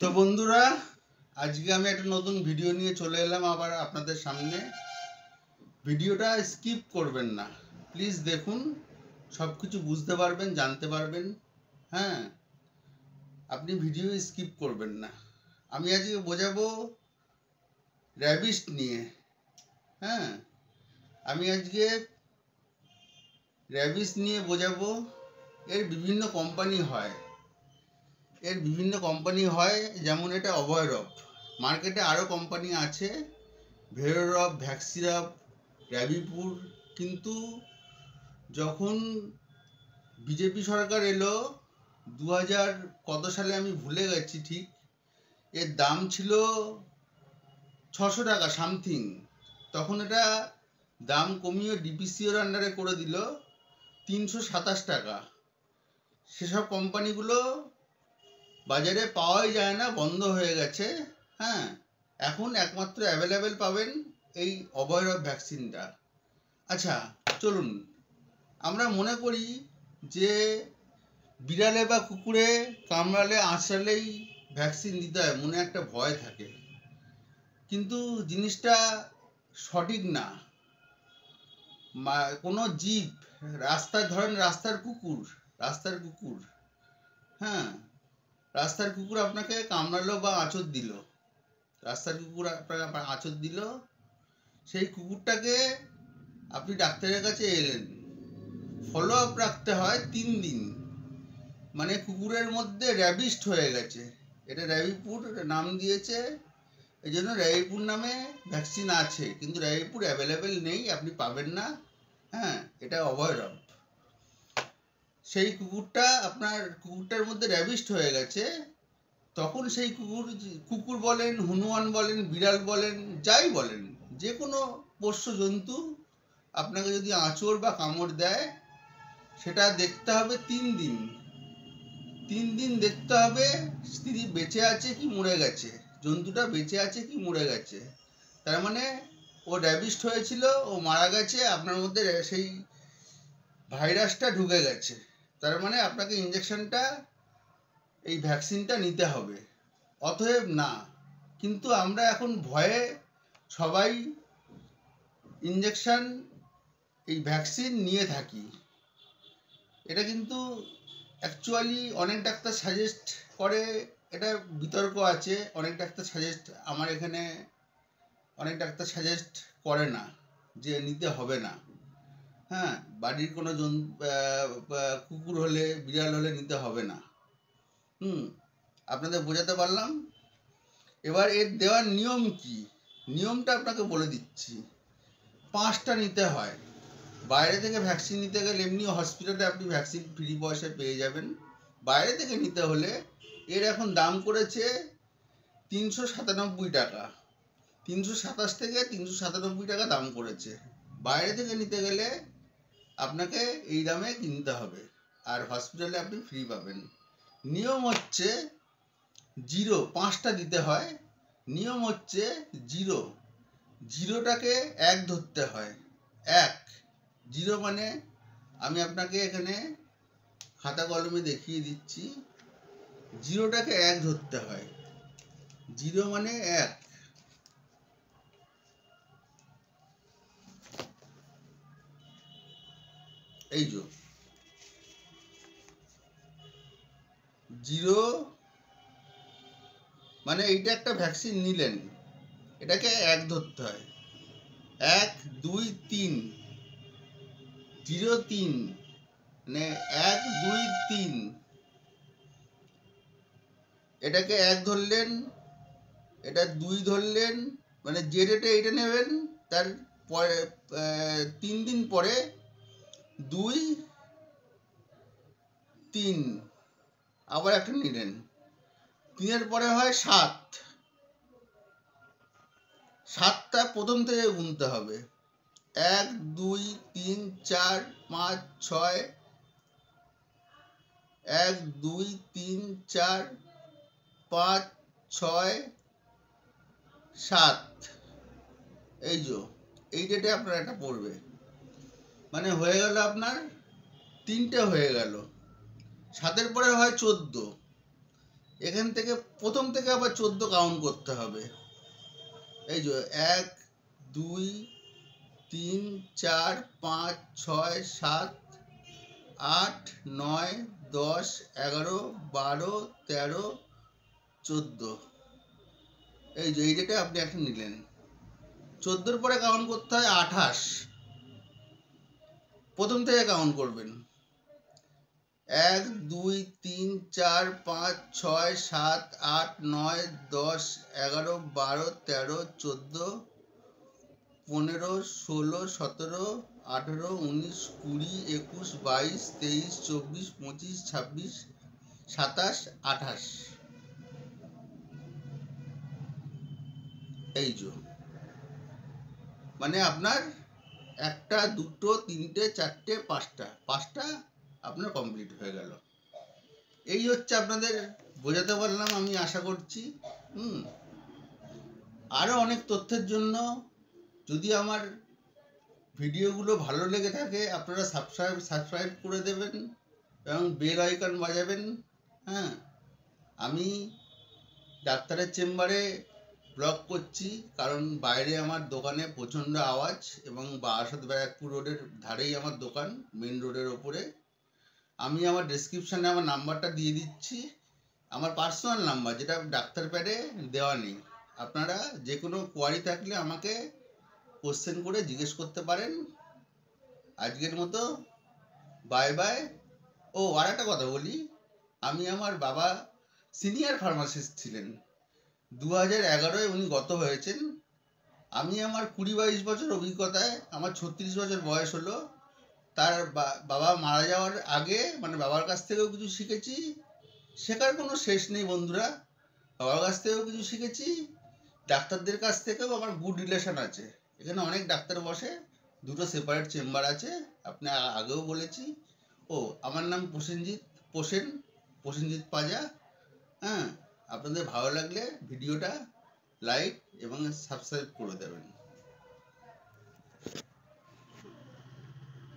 তো বন্ধুরা, আজকে আমি একটা নতুন ভিডিও নিয়ে চলে এলাম আবার আপনাদের সামনে। ভিডিওটা স্কিপ করবেন না, প্লিজ দেখুন, সব কিছু বুঝতে পারবেন, জানতে পারবেন। হ্যাঁ, আপনি ভিডিও স্কিপ করবেন না। আমি আজকে বোঝাবো র্যাবিস নিয়ে। হ্যাঁ, আমি আজকে র্যাবিস নিয়ে বোঝাবো। এর বিভিন্ন কোম্পানি হয়, যেমন এটা অভয়রব। মার্কেটে আরও কোম্পানি আছে, ভেরোরব, ভ্যাক্সিরাব, র্যাবিপুর। কিন্তু যখন বিজেপি সরকার এলো 2000 কত সালে আমি ভুলে গেছি ঠিক, এর দাম ছিল 600 টাকা সামথিং। তখন এটা দাম কমিয়ে ডিপিসিওর আন্ডারে করে দিল 327 টাকা। সেসব কোম্পানিগুলো বাজারে পাওয়াই যায় না, বন্ধ হয়ে গেছে। হ্যাঁ, এখন একমাত্র অ্যাভেলেবেল পাবেন এই অভয়রব ভ্যাকসিনটা। আচ্ছা, চলুন। আমরা মনে করি যে বিড়ালে বা কুকুরে কামড়ালে, আঁচড়ালেই ভ্যাকসিন দিতে হয়, মনে একটা ভয় থাকে। কিন্তু জিনিসটা সঠিক না। কোনো জীব, রাস্তায় ধরেন রাস্তার কুকুর, হ্যাঁ, রাস্তার কুকুর আপনাকে কামড়ালো বা আঁচড় দিল, সেই কুকুরটাকে আপনি ডাক্তারের কাছে এলেন, ফলো আপ রাখতে হয় 3 দিন। মানে কুকুরের মধ্যে র্যাবিস্ট হয়ে গেছে, এটা র্যাবিপুর নাম দিয়েছে, এই জন্য র্যাবিপুর নামে ভ্যাকসিন আছে, কিন্তু র্যাবিপুর অ্যাভেলেবেল নেই, আপনি পাবেন না। হ্যাঁ, এটা অভয়রব। সেই কুকুরটার মধ্যে র্যাবিস্ট হয়ে গেছে, তখন সেই কুকুর বলেন, হনুমান বলেন, বিড়াল বলেন, যাই বলেন, যে কোনো পোষ্য জন্তু আপনাকে যদি আঁচড় বা কামড় দেয়, সেটা দেখতে হবে 3 দিন। 3 দিন দেখতে হবে স্ত্রী বেঁচে আছে কি মরে গেছে, জন্তুটা বেঁচে আছে কি মরে গেছে। তার মানে ও র্যাবিস্ট হয়েছিল, ও মারা গেছে, আপনার মধ্যে সেই ভাইরাসটা ঢুকে গেছে। তার মানে আপনাকে ইঞ্জেকশনটা, এই ভ্যাকসিনটা নিতে হবে। অতএব না, কিন্তু আমরা এখন ভয়ে সবাই ইঞ্জেকশন, এই ভ্যাকসিন নিয়ে থাকি। এটা কিন্তু অ্যাকচুয়ালি অনেক ডাক্তার সাজেস্ট করে, এটা বিতর্ক আছে। অনেক ডাক্তার সাজেস্ট করে না যে নিতে হবে না। হ্যাঁ, বাড়ির কোনো কুকুর হলে, বিড়াল হলে নিতে হবে না। আপনাদের বোঝাতে পারলাম। এবার এর দেওয়ার নিয়ম কি, নিয়মটা আপনাকে বলে দিচ্ছি। 5টা নিতে হয়। বাইরে থেকে ভ্যাকসিন নিতে গেলে, এমনি হসপিটালে আপনি ভ্যাকসিন ফ্রি পয়সায় পেয়ে যাবেন। বাইরে থেকে নিতে হলে এর এখন দাম করেছে 397 টাকা। 327 থেকে 397 টাকা দাম করেছে। বাইরে থেকে নিতে গেলে আপনাকে এই দামে কিনতে হবে, আর হসপিটালে আপনি ফ্রি পাবেন। নিয়ম হচ্ছে 0, 5টা দিতে হয়। নিয়ম হচ্ছে 0টাকে 1 ধরতে হয়। 0 মানে, আমি আপনাকে এখানে খাতা কলমে দেখিয়ে দিচ্ছি। 0টাকে 1 ধরতে হয়। 0 মানে 1। এই 0 মানে এইটা একটা ভ্যাকসিন নিলেন, এটাকে 1 ধরতে হয়। 1, 2, 3, 0, 3 মানে 1, 2, 3। এটাকে 1 ধরলেন, এটা 2 ধরলেন, মানে যে রেটে এটা নেবেন, তার পরে 3 দিন পরে 2, 3 আবার একটা নিলেন। 3-এর পরে হয় 7। 7টা প্রথম থেকে গুনতে হবে। 1, 2, 3, 4, 5, 6, 1, 2, 3, 4, 5, 6, 7। এই ডেটে আপনার এটা পড়বে, মানে হয়ে গেল আপনার 3টে হয়ে গেল। 7-এর পরে হয় 14। এখান থেকে প্রথম থেকে আবার 14 কাউন্ট করতে হবে। এই যে 1 2 3 4 5 6 7 8 9 10 11 12 13 14। এই যে এই ডেটে আপনি একটা নিলেন। 14 পরে কাউন্ট করতে হয় 28। প্রথম থেকে কাউন্ট করবেন 1 2 3 4 5 6 7 8 9 10 11 12 13 14 15 16 17 18 19 20 21 22 23 24 25 26 27 28। এই যে মানে আপনার 1টা 2টো 3টে 4টে 5টা আপনার কমপ্লিট হয়ে গেল। এই হচ্ছে আপনাদের বোঝাতে পারলাম আমি আশা করছি। আরও অনেক তথ্যের জন্য যদি আমার ভিডিওগুলো ভালো লেগে থাকে আপনারা সাবস্ক্রাইব করে দেবেন এবং বেল আইকন বাজাবেন। হ্যাঁ, আমি ডাক্তারের চেম্বারে ব্লগ করছি কারণ বাইরে আমার দোকানে প্রচণ্ড আওয়াজ এবং বারাসাত ব্যারাকপুর রোডের ধারেই আমার দোকান, মেন রোডের ওপরে। আমি আমার ডেসক্রিপশানে আমার নাম্বারটা দিয়ে দিচ্ছি, আমার পার্সোনাল নাম্বার, যেটা ডাক্তার প্যাডে দেওয়া নেই। আপনারা যে কোনো কোয়ারি থাকলে আমাকে কোশ্চেন করে জিজ্ঞেস করতে পারেন। আজকের মতো বাই বাই। ও আর একটা কথা বলি, আমি আমার বাবা সিনিয়র ফার্মাসিস্ট ছিলেন, 2011-এ উনি গত হয়েছেন। আমি আমার 20-22 বছর অভিজ্ঞতায় আমার 36 বছর বয়স হলো। তার বাবা মারা যাওয়ার আগে মানে বাবার কাছ থেকেও কিছু শিখেছি, শেখার কোনো শেষ নেই বন্ধুরা। বাবার কাছ থেকেও কিছু শিখেছি, ডাক্তারদের কাছ থেকেও আমার গুড রিলেশন আছে। এখানে অনেক ডাক্তার বসে, 2টো সেপারেট চেম্বার আছে, আপনি আগেও বলেছি। ও আমার নাম প্রসেনজিৎ পাজা। হ্যাঁ, আপনাদের ভালো লাগলে ভিডিওটা লাইক এবং সাবস্ক্রাইব করে দেবেন।